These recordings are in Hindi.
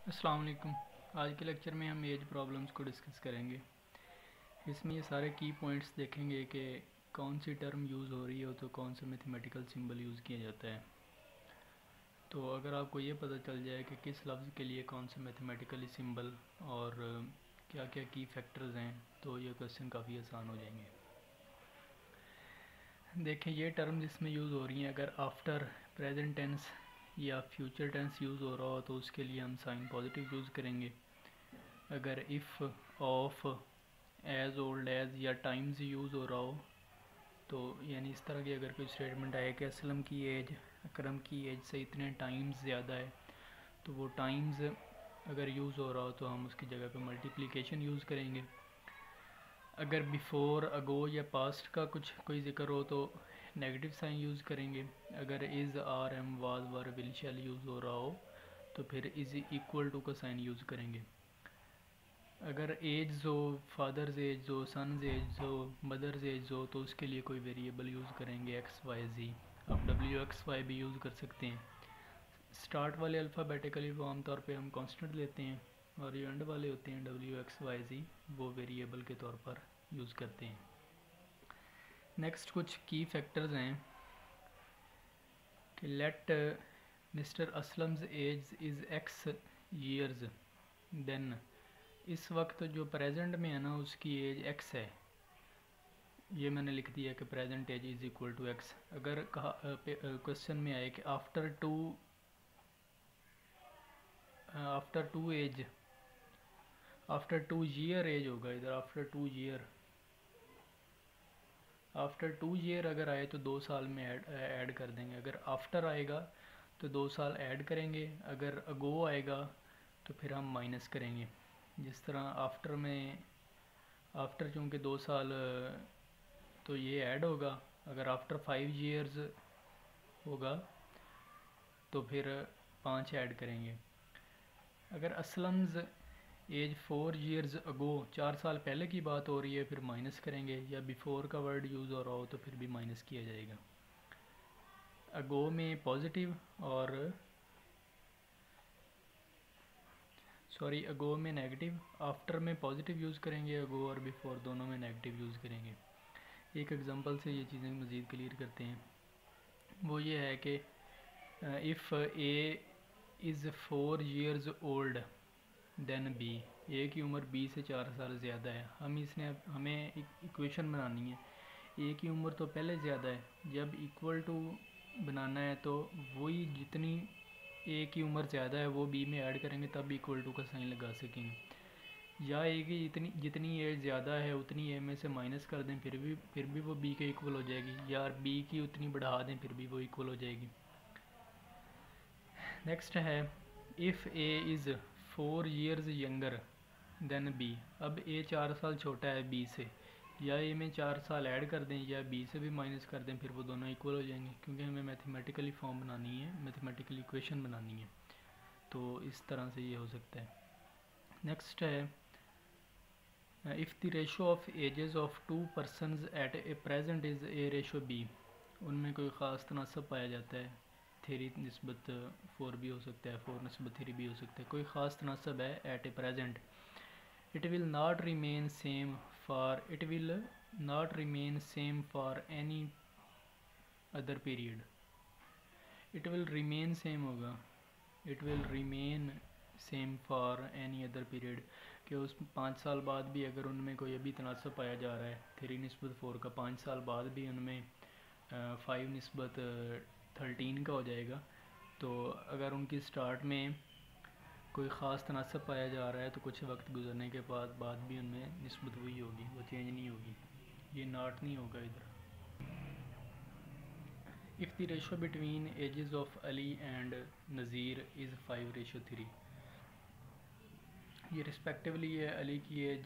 अस्सलाम वालेकुम। आज के लेक्चर में हम एज प्रॉब्लम्स को डिस्कस करेंगे। इसमें ये सारे की पॉइंट्स देखेंगे कि कौन सी टर्म यूज़ हो रही हो तो कौन सा मैथमेटिकल सिंबल यूज़ किया जाता है। तो अगर आपको ये पता चल जाए कि किस लफ्ज़ के लिए कौन सा मैथमेटिकली सिंबल और क्या क्या की फैक्टर्स हैं तो ये क्वेश्चन काफ़ी आसान हो जाएंगे। देखें, ये टर्म जिसमें यूज़ हो रही हैं, अगर आफ्टर प्रेजेंट टेंस या फ्यूचर टेंस यूज़ हो रहा हो तो उसके लिए हम साइन पॉजिटिव यूज़ करेंगे। अगर if, of, as old as या टाइम्स यूज़ हो रहा हो तो यानी इस तरह की अगर कोई स्टेटमेंट आए कि असलम की एज अकरम की एज से इतने टाइम्स ज़्यादा है तो वो टाइम्स अगर यूज़ हो रहा हो तो हम उसकी जगह पे मल्टीप्लिकेशन यूज़ करेंगे। अगर बिफ़ोर, अगो या पास्ट का कोई ज़िक्र हो तो नेगेटिव साइन यूज़ करेंगे। अगर is, are, am, was, were, will, shall use हो रहा हो तो फिर इज़ इक्वल टू का साइन यूज़ करेंगे। अगर एज हो, फादर्स एज हो, सन्स एज हो, मदर्स एज हो तो उसके लिए कोई वेरिएबल यूज़ करेंगे एक्स, वाई, जी। आप डब्ल्यू एक्स वाई भी यूज़ कर सकते हैं। स्टार्ट वाले अल्फ़ाबेटिकली वो आमतौर पे हम कांस्टेंट लेते हैं और ये एंड वाले होते हैं डब्ल्यू एक्स वाई जी वो वेरिएबल के तौर पर यूज़ करते हैं। नेक्स्ट कुछ की फैक्टर्स हैं कि let mister Aslam's age is X years, then इस वक्त जो प्रेजेंट में है ना उसकी एज एक्स है। ये मैंने लिख दिया कि present age is equal to X. अगर कहा क्वेश्चन में आए कि after two age, after 2 year age होगा, इधर आफ्टर टू ईयर अगर आए तो 2 साल में ऐड कर देंगे। अगर आफ्टर आएगा तो 2 साल ऐड करेंगे। अगर अगो आएगा तो फिर हम माइनस करेंगे। जिस तरह आफ्टर में, आफ्टर चूँकि 2 साल तो ये ऐड होगा। अगर आफ्टर 5 ईयर्स होगा तो फिर 5 ऐड करेंगे। अगर असलम्स एज 4 ईयर्स अगो, 4 साल पहले की बात हो रही है, फिर माइनस करेंगे। या बिफोर का वर्ड यूज़ हो रहा हो तो फिर भी माइनस किया जाएगा। अगो में पॉजिटिव और अगो में नेगेटिव, आफ्टर में पॉजिटिव यूज़ करेंगे, अगो और बिफोर दोनों में नेगेटिव यूज़ करेंगे। एक एग्जांपल से ये चीज़ें मज़ीद क्लियर करते हैं। वो ये है कि if A is 4 years old then B, A की उम्र बी से 4 साल ज़्यादा है। हमें इक्वेशन बनानी है। ए की उम्र तो पहले ज़्यादा है, जब इक्वल टू बनाना है तो वही जितनी ए की उम्र ज़्यादा है वो बी में ऐड करेंगे तब इक्वल टू का साइन लगा सकेंगे। या ए की जितनी एज ज़्यादा है उतनी ए में से माइनस कर दें फिर भी वो बी के इक्वल हो जाएगी, या बी की उतनी बढ़ा दें फिर भी वो इक्वल हो जाएगी। नेक्स्ट है if A is 4 years younger than B. अब ए 4 साल छोटा है बी से, या ए में 4 साल ऐड कर दें या बी से भी माइनस कर दें फिर वो दोनों इक्वल हो जाएंगे, क्योंकि हमें मैथमेटिकली फॉर्म बनानी है, मैथमेटिकल इक्वेशन बनानी है। तो इस तरह से ये हो सकता है। नेक्स्ट है if the ratio of ages of 2 persons at a present is a ratio B. उनमें कोई ख़ास तनासब पाया जाता है, 3 निस्बत 4 भी हो सकता है, 4 निस्बत 3 भी हो सकता है, कोई ख़ास तनासब है at a present, it will not remain same for any other period। it will remain same होगा, it will remain same for any other period, कि उस 5 साल बाद भी अगर उनमें कोई अभी तनासब पाया जा रहा है 3 निस्बत 4 का, 5 साल बाद भी उनमें 5 निस्बत 13 का हो जाएगा। तो अगर उनकी स्टार्ट में कोई ख़ास तनासब पाया जा रहा है तो कुछ वक्त गुजरने के बाद भी उनमें निस्बत वही होगी, वो चेंज नहीं होगी, ये नॉट नहीं होगा इधर। If the ratio between ages of Ali and Nazir is 5:3, ये रिस्पेक्टिवली है, अली की एज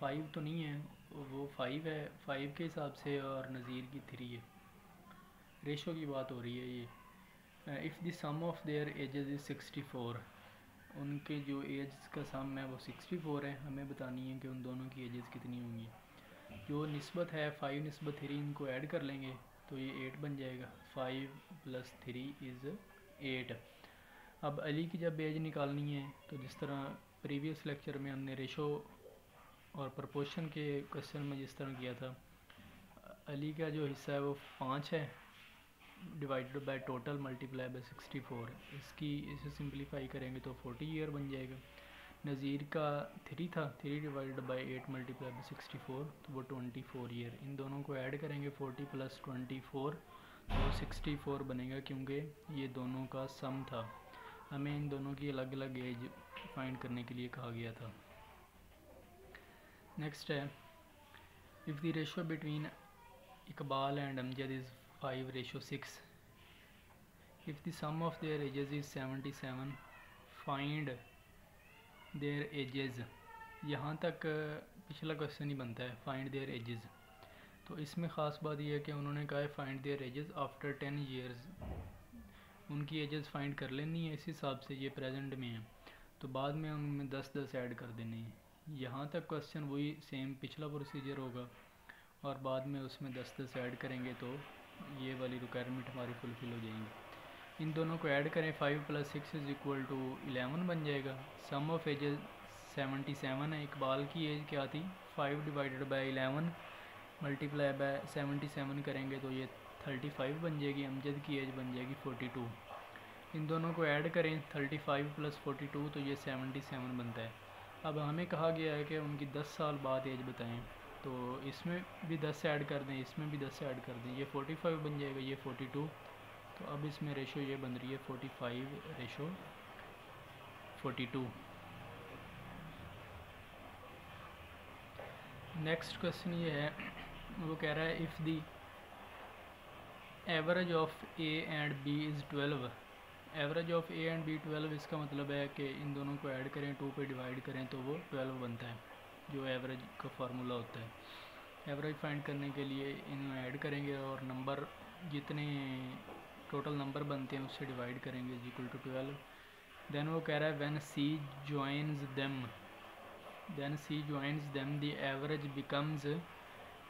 5 तो नहीं है, वो 5 है, 5 के हिसाब से, और नज़ीर की 3 है। रेशो की बात हो रही है ये। If the sum of their ages is 64, उनके जो एज का सम है वो 64 है। हमें बतानी है कि उन दोनों की एजेस कितनी होंगी। जो निस्बत है 5 निस्बत 3, इनको ऐड कर लेंगे तो ये 8 बन जाएगा। 5 + 3 इज़ 8। अब अली की जब एज निकालनी है तो जिस तरह प्रीवियस लेक्चर में हमने रेशो और प्रपोर्शन के क्वेश्चन में जिस तरह किया था, अली का जो हिस्सा है वो 5 है divided by total multiply by 64। इसे सिंप्लीफाई करेंगे तो 40 ईयर बन जाएगा। नज़ीर का 3 था, 3 डिवाइडेड बाई 8 मल्टीप्लाई बाई 64 तो वो 24 ईयर। इन दोनों को ऐड करेंगे 40 प्लस 24 तो 64 बनेगा, क्योंकि ये दोनों का सम था। हमें इन दोनों की अलग अलग एज फाइंड करने के लिए कहा गया था। नेक्स्ट है, if the ratio between Iqbal and Amjad is 5:6, if the sum of their ages is 77, find their ages. यहाँ तक पिछला क्वेश्चन ही बनता है, फाइंड देयर एजेस। तो इसमें ख़ास बात यह है कि उन्होंने कहा है find their edges after 10 years. उनकी एजेस फाइंड कर लेनी है, इस हिसाब से ये प्रेजेंट में है तो बाद में उनमें 10-10 ऐड कर देने हैं। यहाँ तक क्वेश्चन वही सेम पिछला प्रोसीजर होगा और बाद में उसमें 10-10 ऐड करेंगे तो ये वाली रिक्वायरमेंट हमारी फुलफ़िल हो जाएंगी। इन दोनों को ऐड करें, 5 + 6 = 11 बन जाएगा। सम ऑफ एजेस 77 है। इकबाल की एज क्या थी, 5 डिवाइडेड बाई 11 मल्टीप्लाई बाय 77 करेंगे तो ये 35 बन जाएगी। अमजद की एज बन जाएगी 42। इन दोनों को ऐड करें, 35 + 42 तो ये 77 बनता है। अब हमें कहा गया है कि उनकी 10 साल बाद एज बताएं, तो इसमें भी 10 ऐड कर दें, इसमें भी 10 ऐड कर दें, ये 45 बन जाएगा, ये 42। तो अब इसमें रेशो ये बन रही है 45:42। नेक्स्ट क्वेश्चन ये है, वो कह रहा है if the average of A and B is 12। Average of A and B 12, इसका मतलब है कि इन दोनों को ऐड करें, 2 पे डिवाइड करें तो वो 12 बनता है, जो एवरेज का फार्मूला होता है। एवरेज फाइंड करने के लिए इन्हें ऐड करेंगे और नंबर जितने टोटल नंबर बनते हैं उससे डिवाइड करेंगे = 12। देन वो कह रहा है when C joins them the average becomes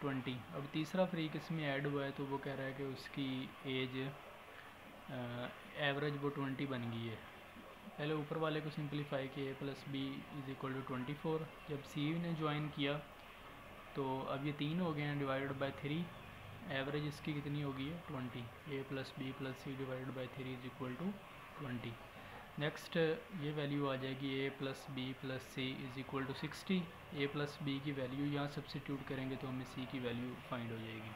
20। अब तीसरा फ्रीक इसमें ऐड हुआ है तो वो कह रहा है कि उसकी एज एवरेज वो 20 बन गई है। पहले ऊपर वाले को सिंप्लीफाई किया, a + b = 24। जब सी ने ज्वाइन किया तो अब ये 3 हो गए हैं डिवाइडेड बाय 3। एवरेज इसकी कितनी होगी है 20। a + b + c divided by 3 = 20। Next ये वैल्यू आ जाएगी a + b + c = 60। a + b की वैल्यू यहाँ सब्सिट्यूट करेंगे तो हमें c की वैल्यू फाइंड हो जाएगी।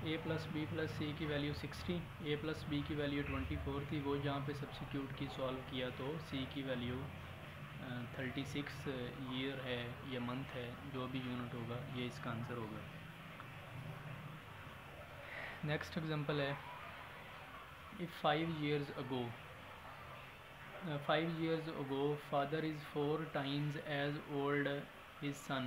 a + b + c की वैल्यू 60, a + b की वैल्यू 24 थी, वो जहाँ पे सब्सिट्यूट की सॉल्व किया तो c की वैल्यू 36 ईयर है या मंथ है, जो भी यूनिट होगा ये इसका आंसर होगा। नेक्स्ट एग्जांपल है, if 5 years ago father is 4 times as old his son।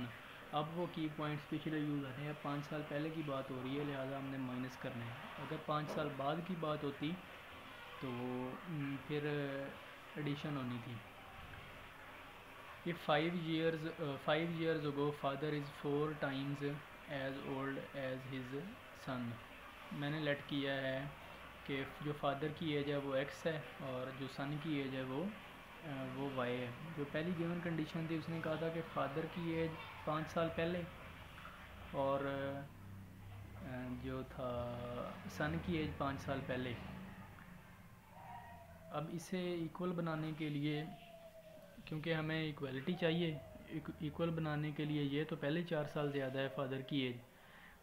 अब वो की पॉइंट्स पिछले यूज़ आ रहे हैं। 5 साल पहले की बात हो रही है, लिहाजा हमने माइनस करना है। अगर 5 साल बाद की बात होती तो फिर एडिशन होनी थी। If 5 years ago father is 4 times as old as his son। मैंने लेट किया है कि जो फादर की एज है वो x है और जो सन की एज है वो y है। जो पहली गिवन कंडीशन थी उसने कहा था कि फादर की एज 5 साल पहले और जो था सन की एज 5 साल पहले। अब इसे इक्वल बनाने के लिए, क्योंकि हमें इक्वलिटी चाहिए, इक्वल बनाने के लिए ये तो पहले 4 साल ज़्यादा है फादर की एज,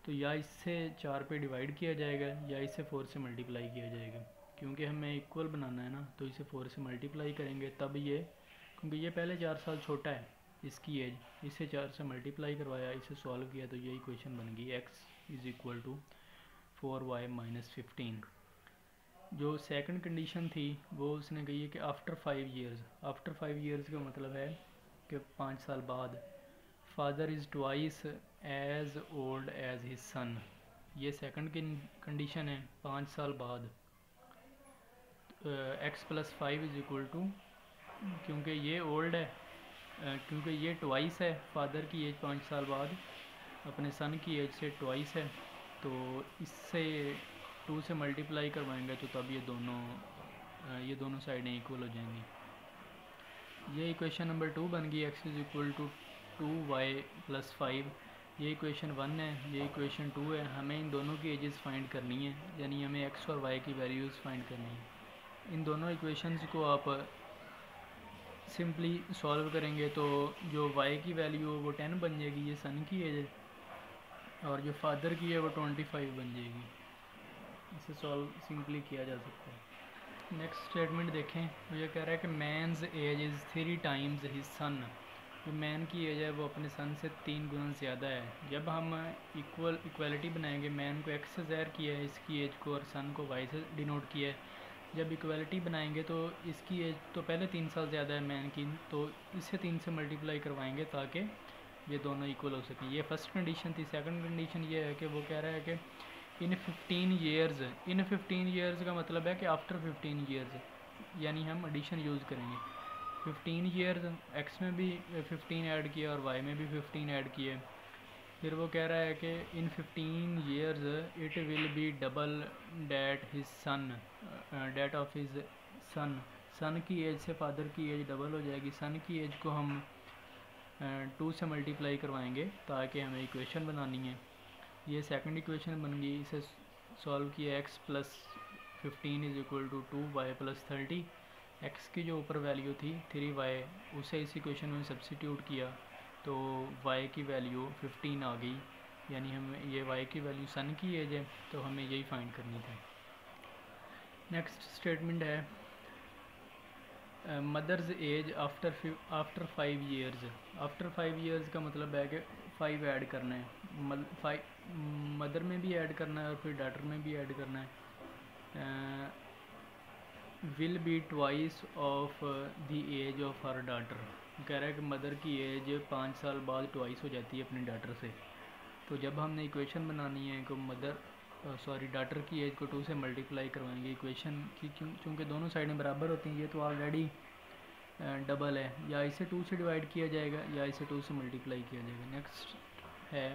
तो या इससे 4 पे डिवाइड किया जाएगा या इसे 4 से मल्टीप्लाई किया जाएगा। क्योंकि हमें इक्वल बनाना है ना, तो इसे 4 से मल्टीप्लाई करेंगे तब ये, क्योंकि ये पहले 4 साल छोटा है इसकी एज, इसे 4 से मल्टीप्लाई करवाया, इसे सॉल्व किया तो ये इक्वेशन बन गई x = 4y - 15। जो सेकंड कंडीशन थी वो उसने कही है कि आफ्टर 5 ईयर्स का मतलब है कि 5 साल बाद father is twice as old as his son. ये सेकंड कंडीशन है 5 साल बाद। x + 5 क्योंकि ये ओल्ड है, क्योंकि ये ट्वाइस है, फादर की एज 5 साल बाद अपने सन की एज से ट्वाइस है, तो इससे 2 से मल्टीप्लाई करवाएंगे तो तब ये दोनों ये दोनों साइडें इक्वल हो जाएंगी। ये इक्वेशन नंबर 2 बन गई, x is equal to 2y+5। ये इक्वेशन 1 है, ये इक्वेशन 2 है। हमें इन दोनों की एजेस फाइंड करनी है, यानी हमें x और y की वैल्यूज़ फाइंड करनी है। इन दोनों इक्वेशंस को आप सिंपली सॉल्व करेंगे तो जो y की वैल्यू है वो 10 बन जाएगी, ये सन की एज है, और जो फादर की है वो 25 बन जाएगी। इसे सॉल्व सिंपली किया जा सकता है। नेक्स्ट स्टेटमेंट देखें, तो ये कह रहा है कि man's age is 3 times his son. जो मैन की एज है वो अपने सन से 3 गुना ज़्यादा है। जब हम इक्वालिटी बनाएंगे, मैन को x से ज़ाहिर किया है इसकी एज को, और सन को y से डिनोट किया है। जब इक्वालिटी बनाएंगे तो इसकी एज तो पहले 3 साल ज़्यादा है मैन की, तो इससे 3 से मल्टीप्लाई करवाएंगे ताकि ये दोनों इक्वल हो सकें। ये फर्स्ट कंडीशन थी। सेकंड कंडीशन ये है कि वो कह रहा है कि इन 15 ईयर्स का मतलब है कि आफ्टर 15 ईयर्स, यानी हम एडिशन यूज़ करेंगे। 15 ईयर्स, एक्स में भी 15 ऐड किया और वाई में भी 15 ऐड किया। फिर वो कह रहा है कि in 15 years it will be double that his son, that of his son. Son की एज से फादर की एज डबल हो जाएगी। सन की एज को हम 2 से मल्टीप्लाई करवाएंगे ताकि हमें इक्वेशन बनानी है। ये सेकंड इक्वेशन बन गई। इसे सॉल्व किया, x plus 15 is equal to 2y plus 30। x की जो ऊपर वैल्यू थी 3y, उसे इस इक्वेशन में सब्सिट्यूट किया तो y की वैल्यू 15 आ गई, यानी हमें ये y की वैल्यू सन की एज है, तो हमें यही फाइंड करनी थी। नेक्स्ट स्टेटमेंट है mother's age after 5 years. After 5 years का मतलब है कि 5 ऐड करना है, मदर में भी ऐड करना है और फिर डॉटर में भी ऐड करना है। Will be twice of the age of her daughter. कह रहा है कि मदर की एज 5 साल बाद ट्वाइस हो जाती है अपनी डॉटर से। तो जब हमने इक्वेशन बनानी है को डॉटर की एज को 2 से मल्टीप्लाई करवाएंगे इक्वेशन की, चूँकि दोनों साइडें बराबर होती हैं। ये तो ऑलरेडी डबल है, या इसे 2 से डिवाइड किया जाएगा या इसे 2 से मल्टीप्लाई किया जाएगा। नेक्स्ट है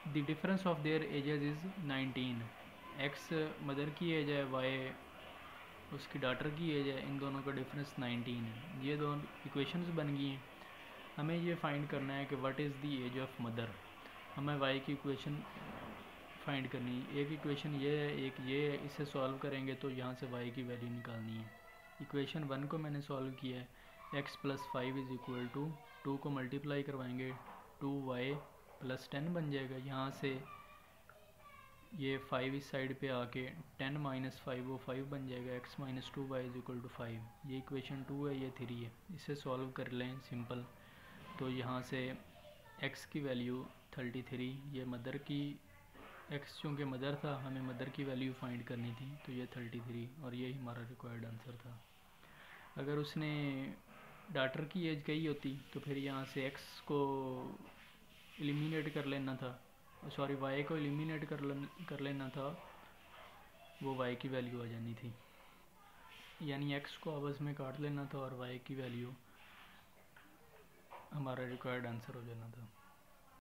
the difference of their ages is 19। X mother की एज है, वाई उसकी डॉटर की एज है, इन दोनों का डिफरेंस 19 है। ये दोनों इक्वेशंस बन गई हैं। हमें ये फाइंड करना है कि what is the age of mother. हमें वाई की इक्वेशन फाइंड करनी है। एक इक्वेशन ये है, एक ये है। इसे सॉल्व करेंगे तो यहाँ से वाई की वैल्यू निकालनी है। इक्वेशन 1 को मैंने सॉल्व किया है, x plus 5 is equal to 2 को मल्टीप्लाई करवाएंगे 2y प्लस 10 बन जाएगा। यहाँ से ये 5 इस साइड पे आके 10 माइनस 5 वो 5 बन जाएगा। x minus 2y is equal to 5। ये इक्वेशन 2 है, ये 3 है। इसे सॉल्व कर लें सिंपल, तो यहाँ से x की वैल्यू 33, ये मदर की x चूँकि मदर था, हमें मदर की वैल्यू फाइंड करनी थी, तो ये 33 और ये हमारा रिक्वायर्ड आंसर था। अगर उसने डॉटर की एज कही होती तो फिर यहाँ से x को एलिमिनेट कर लेना था, y को एलिमिनेट कर लेना था, वो y की वैल्यू आ जानी थी। यानी x को आपस में काट लेना था और y की वैल्यू हमारा रिक्वायर्ड आंसर हो जाना था।